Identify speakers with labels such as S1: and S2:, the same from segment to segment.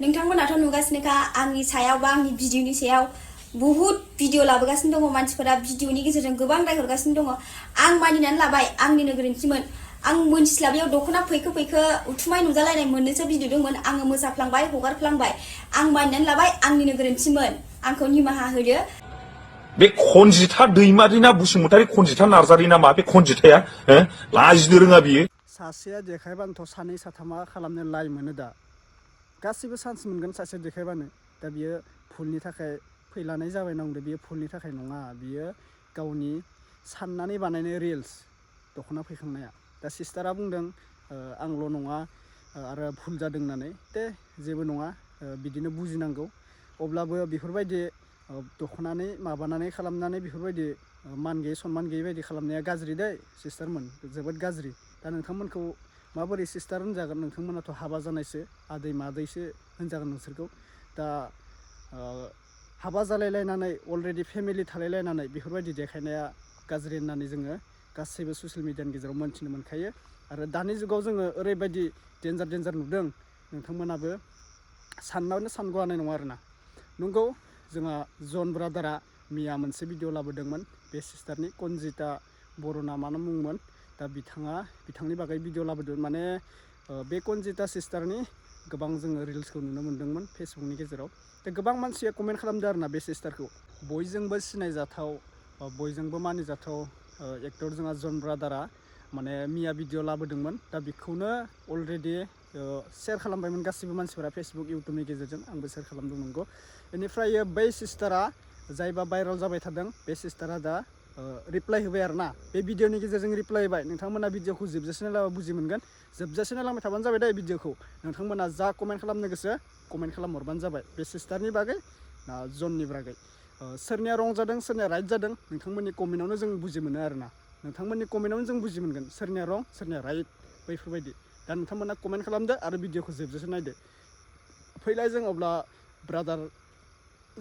S1: नोंथांमोनाथ' नुगासिनोखा आंनि सायाव बा आंनि भिडिअनि सायाव बहुत भिडिअ लाबोगासिनो दङ मानसिफोरा भिडिअनि गेजेरजों गोबां रायहरगासिनो दङ आं मानिनानै लाबाय आंनिनो गोरोन्थिमोन आं मोनथिस्लाबियाव दख'ना फैखो फैखो उथुमाय नुजालायनाय मोननैसो भिडिअ दंमोन आङो मोसाफ्लांबाय हगारफ्लांबाय आं मानिनानै लाबाय आंनिनो गोरोन्थिमोन आंखौ निमाहा होदो
S2: बे खनजिथा दैमारिना बसुमतारी खनजिथा नार्जारी नामा बे खनजिथाया लाजिनो रोङा बियो
S3: सासेया देखायबानोथ' सानै साथामा खालामनो लाइ मोनो दा गासिबो चान्स मोनगोन सासे देखायबानो दा बियो भुलनि थाखाय फैलानाय जाबाय नंदो बियो भुलनि थाखाय नङा बियो गावनि साननानै बानायनाय रिल्स दख'ना फैखांनाया दा सिस्टारा बुंदों आंल' नङा आरो भुल जादों होननानै दे जेबो नङा बिदिनो बुजिनांगौ अब्लाबो बेफोरबायदि दख'नानै माबानानै खालामनानै बेफोरबायदि मान गैयै सनमान गैयै बायदि खालामनाया गाज्रि दै सिस्टारमोन जोबोद गाज्रि दा नोंथांमोनखौ माबोरै सिस्टार होनजागोन नोंथांमोनाथ' हाबा जानायसो आदै मादैसो होनजागोन नोंसोरखौ दा हाबा जालायलायनानै अलरेडि फेमिलि थालायलायनानै बेफोरबायदि देखायनाया गाज्रि होननानै जोङो गासैबो ससियेल मिडियानि गेजेराव मोनथिनो मोनखायो आरो दानि जुगाव जोङो ओरैबायदि डेन्जार नुदों नोंथांमोनाबो साननानै सानगौ हानाय नङा आरोना नंगौ जोंहा जन ब्रादारा मिया मोनसे भिडिअ लाबोदोंमोन बे सिस्टारनि कनजिता बर' नामानो मुंमोन दा बिथांनि बागै भिडिअ लाबोदों माने बे कनजिता सिस्टारनि गोबां जोङो रिल्सखौ नुनो मोन्दोंमोन फेसबुकनि गेजेराव दा गोबां मानसिया कमेन्ट खालामदों आरोना बे सिस्टारखौ बयजोंबो सिनायजाथाव बयजोंबो मानिजाथाव एक्टर जोंहा जन ब्रादारा माने मिया भिडिअ लाबोदोंमोन दा बेखौनो अलरेडि शेयार खालामबायमोन गासिबो मानसिफोरा फेसबुक इउटुबनि गेजेरजों आंबो शेयार खालामदों नंगौ बेनिफ्राय बै सिस्टारा जायबा भाइरेल जाबाय थादों बे सिस्टारा दा रिप्लाइ होबाय आरोना बे भिडिअनि गेजेरजों रिप्लाइ होबाय नोंथांमोना भिडिअखौ जोबजासिम नायलाबा बुजि मोनगोन जोबजासिम नायलांबाय थाबानो जाबाय दे भिडिअखौ नोंथांमोना जा कमेन्ट खालामनो गोसो कमेन्ट खालामहरबानो जाबाय बे सिस्टारनि बागै ना जननि बागै सोरनिया रं जादों सोरनिया राइट जादों नोंथांमोननि कमेन्टआवनो जों बुजि मोनो आरोना नोंथांमोननि कमेन्टआवनो जों बुजि मोनगोन सोरनिया रं सोरनिया राइट बैफोरबायदि दा नोंथांमोना कमेन्ट खालामदो आरो भिडिअखौ जोबजासिम नायदो फैलाय जों अब्ला ब्रादार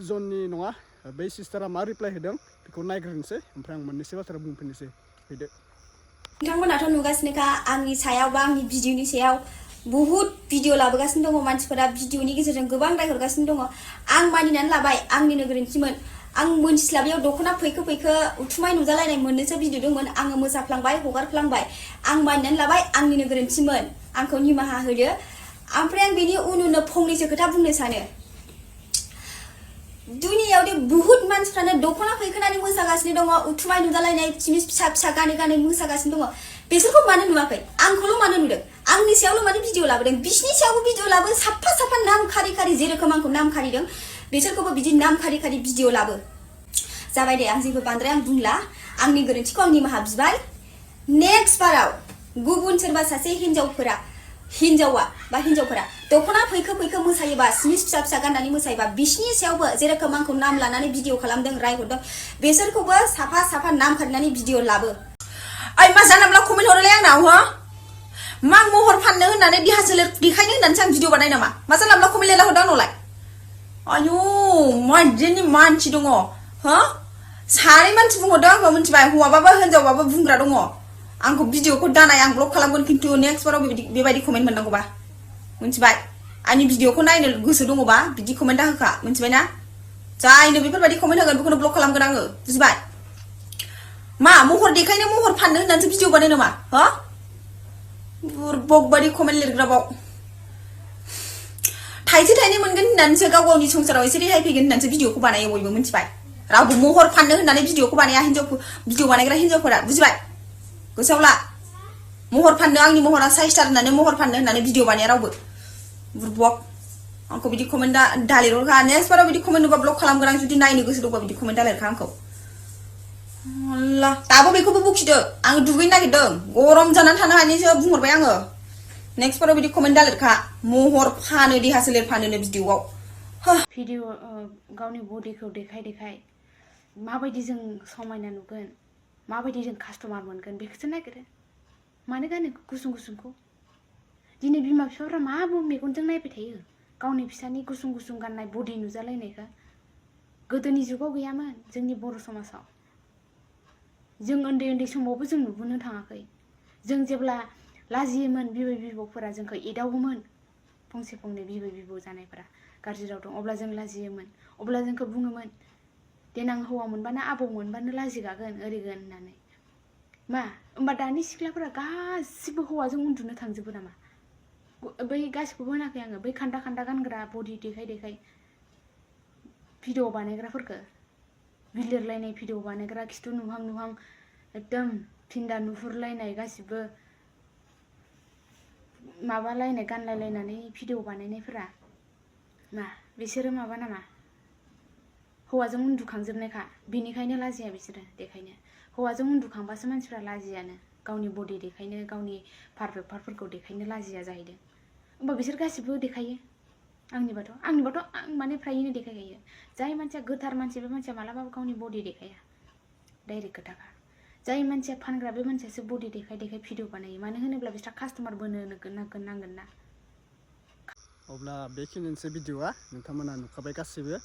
S3: जननि नङा बै सिस्टारा मा रिप्लाइ होदों बेखौ नायग्रोनोसै ओमफ्राय आं मोननैसो बाथ्रा बुंफिननोसै फैदो
S1: नोंथांमोनाथ' नुगासिनोखा आंनि सायाव बा आंनि भिडिअनि सायाव बहुत भिडिअ लाबोगासिनो दङ मानसिफोरा भिडिअनि गेजेरजों गोबां रायहरगासिनो दङ आं मानिनानै लाबाय आंनिनो गोरोन्थिमोन आं मोनथिस्लाबियाव दख'ना फैखो फैखो उथुमाय नुजालायनाय मोननैसो भिडिअ दंमोन आङो मोसाफ्लांबाय हगारफ्लांबाय आं मानिनानै लाबाय आंनिनो गोरोन्थिमोन आंखौ निमाहा होदो ओमफ्राय आं बेनि उन फंनैसो खोथा बुंनो सानो दुनियाव दे बहुत मानसिफ्रानो दख'ना फैखोनानै मोसागासिनो दङ उथुमाय नुजालायनाय चिमिस फिसा गानै मोसागासिनो दङ बिसोरखौ मानो नुवाखै आंखौल' मानो नुदों आंनि सायावल' मानो भिडिअ लाबोदों बिसिनि सायावबो भिडिअ लाबो साफा नाम खारि जेरोखोम आंखौ नाम खारिदों बिसोरखौबो बिदि नाम खारि भिडिअ लाबो जाबाय दे आं जेबो बांद्राय आं बुंला आंनि गोरोन्थिखौ आं निमाहा बिबाय नेक्स्ट बाराव गुबुन सोरबा सासे हिन्जावफोरा दख'ना फैखो मोसायोबा सिमिस फिसा गाननानै मोसायोबा बिसिनि सायावबो जेरोखोम आंखौ नाम लानानै भिडिअ खालामदों रायहरदों बिसोरखौबो साफा नाम खारिनानै भिडिअ लाबो
S4: ओइ मा जानोब्ला कमेन्ट हरलाय आंनाव हो मा महर फाननो होननानै देहा सोलेर देखायनो होननानैसो आं भिडिअ बानाय नामा मा जानोब्ला कमेन्ट लिरला हरदों आंनावलाय आयु माजेनि मानसि दङ हो सानै मानसि बुंहरदों आंखौ मिथिबाय हौवाबाबो हिनजावबाबो बुंग्रा दङ आंखौ भिडिअखौ दानाय आं ब्लक खालामगोन खिन्थु नेक्स्ट बाराव बेबायदि कमेन्ट मोननांगौबा मिथिबाय आंनि भिडिअखौ नायनो गोसो दङबा बिदि कमेन्ट होखा मिथिबायना जायनो बेफोरबायदि कमेन्ट होगोन बेखौनो ब्लक खालामगोन आङो बुजिबाय मा महर देखायनो महर फाननो होननानैसो भिडिअ बानाय नामा हो बुरबक बायदि कमेन्ट लिरग्राबाव थाइसे थाइनै मोनगोन होननानैसो गावनि संसाराव एसे रेहाय फैगोन होननानैसो भिडिअखौ बानायो बयबो मिथिबाय रावबो महर फाननो होननानै भिडिअखौ बानाया भिडिअ बानायग्रा हिन्जावफोरा बुजिबाय गोसोआव ला महर फाननो आंनि महरा साइस्टार होननानै महर फाननो होननानै भिडिअ बानाया रावबो बुरबक आंखौ बिदि कमेन्ट दालिरखा नेक्स्ट बाराव बिदि कमेन्ट नुबा ब्लक खालामगोन आं जुदि नायनो गोसो दंबा बिदि कमेन्ट दालिरखा आंखौ अल्लाह दाबो बेखौबो बुखिदो आं दुगैनो नागिरदों गरम जानानै थानो हानायसो बुंहरबाय आङो नेक्स्ट बाराव बिदि कमेन्ट दालिरखा महर फानो देहा सोलेर फानोनो भिडिअआव
S5: भिडिअ गावनि बडिखौ देखाय माबायदि जों समायना नुगोन माबायदि जों कास्टमार मोनगोन बेखौसो नागिरो मानो गानो गुसुंखौ दिनै बिमा बिफाफ्रा मा मेगनजों नायबाय थायो गावनि फिसानि गुसुं गाननाय बडि नुजालायनायखौ गोदोनि जुगाव गैयामोन जोंनि बर' समाजाव जों उन्दै समावबो जों नुबोनो थाङाखै जों जेब्ला लाजियोमोन बिबै बिबौफोरा जोंखौ एदावोमोन फंसे फंनै बिबै बिबौ जानायफोरा गाज्रि राव दं अब्ला जों लाजियोमोन अब्ला जोंखौ बुङोमोन देनां हौवा मोनबानो आबौ मोनबानो लाजिगागोन ओरैगोन होननानै मा होमबा दानि सिख्लाफोरा गासिबो हौवाजों उन्दुनो थांजोबो नामा बै गासिखौबो होनाखै आङो बै खान्दा खान्दा गानग्रा बडि देखाय देखाय भिडिअ बानायग्राफोरखौ बिलिरलायनाय भिडिअ बानायग्रा खिथु नुहां नुहां एकदम फिन्दा नुहुरलायनाय गासिबो माबालायनाय गानलायलायनानै भिडिअ बानायनायफोरा मा बिसोरो माबा नामा हौवाजों उन्दुखांजोबनायखा बिनिखायनो लाजिया बिसोरो देखायनो हौवाजों उन्दुखांबासो मानसिफ्रा लाजियानो गावनि बडि देखायनो गावनि पारफेक्ट पार्टफोरखौ देखायनो लाजिया जाहैदों होमबा बिसोर गासिबो देखायो आंनिबाथ' आं माने फ्रायैनो देखायखायो जाय मानसिया गोथार मानसि बे मानसिया मालाबाबो गावनि बडि देखाया डाइरेक्ट खोथाखा जाय मानसिया फानग्रा बे मानसियासो बडि देखाय देखाय भिडिअ बानायो मानो होनोब्ला बिस्रा कास्टमार बोनो नांगोन ना
S3: अब्ला बेखिनिसै भिडिअआ नोंथांमोना नुखाबाय गासिबो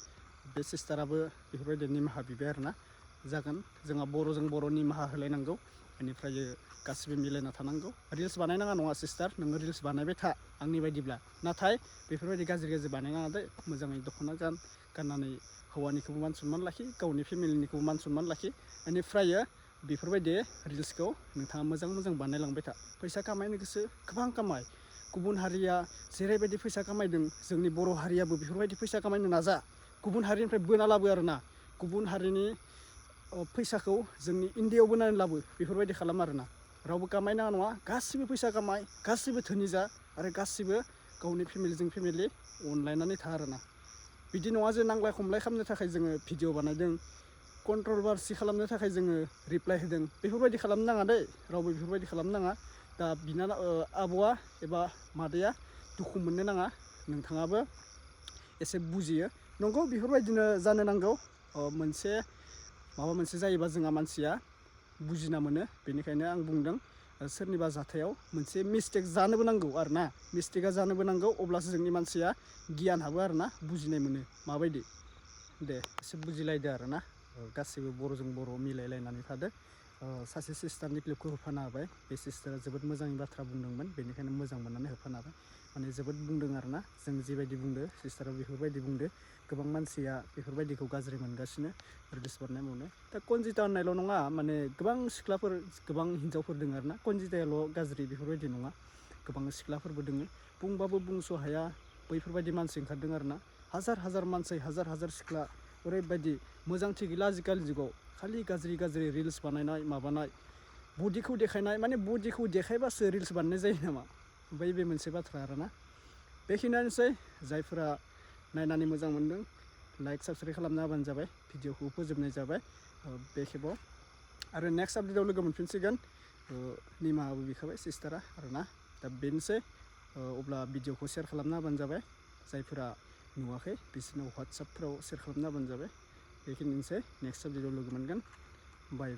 S3: बे सिस्टाराबो बेफोरबायदि निमाहा बिबाय आरोना जागोन जोंहा बर'जों बर' निमाहा होलायनांगौ बेनिफ्राय गासिबो मिलायना थानांगौ रिल्स बानायनाङा नङा सिस्टार नोङो रिल्स बानायबाय था आंनि बायदिब्ला नाथाय बेफोरबायदि गाज्रि बानायनाङा दे मोजाङै दख'ना गाननानै हौवानिखौबो मान सनमान लाखि गावनि फेमिलिनिखौबो मान सनमान लाखि बेनिफ्राय बेफोरबायदि रिल्सखौ नोंथाङा मोजां बानायलांबाय था फैसा खामायनो गोसो गोबां खामाय गुबुन हारिया जेरैबायदि फैसा खामायदों जोंनि बर' हारियाबो बेफोरबायदि फैसा खामायनो नाजा गुबुन हारिनिफ्राय बोना लाबो आरोना गुबुन हारिनि फैसाखौ जोंनि इन्डियायाव बोनानै लाबो बेफोरबायदि खालाम आरोना रावबो खामायनाङा नङा गासिबो फैसा खामाय गासिबो धोनि जा आरो गासिबो गावनि फेमिलिजों फेमिलि अनलायनानै था आरोना बिदि नङा जे नांलाय खमलाय खालामनो थाखाय जोङो भिडिअ बानायदों कन्ट्रभारसि खालामनो थाखाय जोङो रिप्लाइ होदों बेफोरबायदि खालामनो नाङा दै रावबो बेफोरबायदि खालामनो नाङा दा आब'आ एबा मादैया दुखु मोननो नाङा नोंथाङाबो एसे बुजियो नंगौ बेफोरबायदिनो जानो नांगौ माबा मोनसे जायोबा जोंहा मानसिया बुजिना मोनो बेनिखायनो आं बुंदों सोरनिबा जाथायाव मोनसे मिस्टेक जानोबो नांगौ आरोना मिस्टेकआ जानोबो नांगौ अब्लासो जोंनि मानसिया गियान हाबो आरोना बुजिनाय मोनो माबायदि दे एसे बुजिलायदो आरोना गासैबो बर'जों बर' मिलायलायनानै थादो सासे सिस्टारनि क्लिपखौ होफाना होबाय बे सिस्टारा जोबोद मोजांनि बाथ्रा बुंदोंमोन बेनिखायनो मोजां मोननानै होफाना होबाय माने जोबोद बुंदों आरोना जों जिबायदि बुंदो सिस्टारा बेफोरबायदि बुंदो गोबां मानसिया बेफोरबायदिखौ गाज्रि मोनगासिनो रिल्स बानायनाय मावनो दा कनजिता होननायल' नङा माने गोबां सिख्लाफोर गोबां हिन्जावफोर दङ आरोना कनजितायाल' गाज्रि बेफोरबायदि नङा गोबां सिख्लाफोरबो दङ बुंबाबो बुंस' हाया बैफोरबायदि मानसि ओंखारदों आरोना हाजार मानसि हाजार सिख्ला ओरैबायदि मोजांथि गैला आजिखालि जुगाव खालि गाज्रि रिल्स बानायनाय माबानाय बडिखौ देखायनाय माने बडिखौ देखायबासो रिल्स बानायनाय जायो नामा बे मोनसे बाथ्रा आरोना बेखिनियानोसै जायफोरा नायनानै मोजां मोनदों लाइक साबस्क्राइब खालामना होबानो जाबाय भिडिअखौ फोजोबनाय जाबाय बे खेबाव आरो नेक्स्ट आपडेटआव लोगो मोनफिनसिगोन निमाहाबो बिखाबाय सिस्टारा आरोना दा बेनोसै अब्ला भिडिअखौ शेयार खालामना होबानो जाबाय जायफोरा नुवाखै बिसोरनो वाट्सएपफ्राव शेयार खालामना होबानो जाबाय बेखिनिसै नेक्स्ट आपडेटआव लोगो मोनगोन बाय